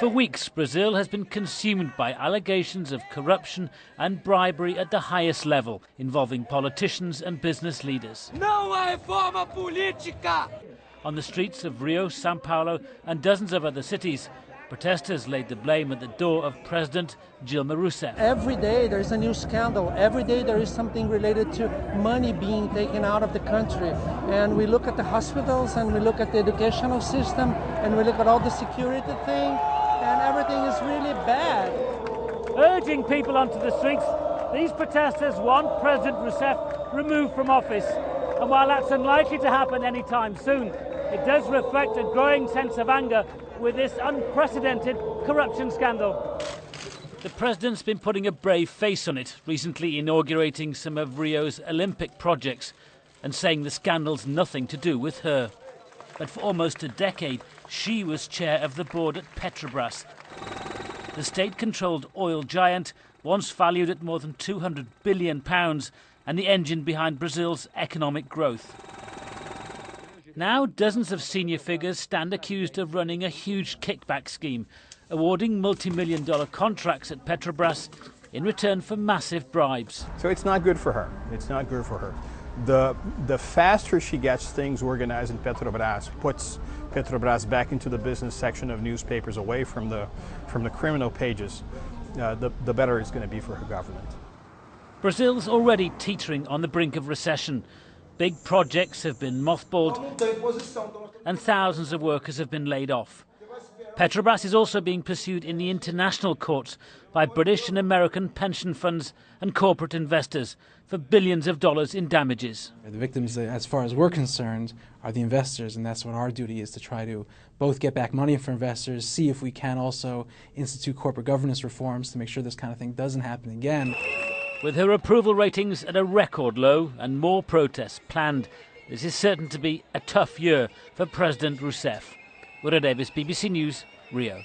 For weeks, Brazil has been consumed by allegations of corruption and bribery at the highest level, involving politicians and business leaders. Não há reforma política! On the streets of Rio, Sao Paulo and dozens of other cities, protesters laid the blame at the door of President Dilma Rousseff. Every day there is a new scandal. Every day there is something related to money being taken out of the country. And we look at the hospitals and we look at the educational system and we look at all the security thing, and everything is really bad. Urging people onto the streets, these protesters want President Rousseff removed from office. And while that's unlikely to happen anytime soon, it does reflect a growing sense of anger with this unprecedented corruption scandal. The president's been putting a brave face on it, recently inaugurating some of Rio's Olympic projects and saying the scandal's nothing to do with her. But for almost a decade, she was chair of the board at Petrobras, the state-controlled oil giant once valued at more than £200 billion and the engine behind Brazil's economic growth. Now, dozens of senior figures stand accused of running a huge kickback scheme, awarding multi-million-dollar contracts at Petrobras in return for massive bribes. So it's not good for her. It's not good for her. The faster she gets things organized in Petrobras, puts Petrobras back into the business section of newspapers, away from the criminal pages, the better it's going to be for her government. Brazil's already teetering on the brink of recession. Big projects have been mothballed and thousands of workers have been laid off. Petrobras is also being pursued in the international courts by British and American pension funds and corporate investors for billions of dollars in damages. The victims, as far as we're concerned, are the investors, and that's what our duty is, to try to both get back money for investors, see if we can also institute corporate governance reforms to make sure this kind of thing doesn't happen again. With her approval ratings at a record low and more protests planned, this is certain to be a tough year for President Rousseff. Ura Davis, BBC News, Rio.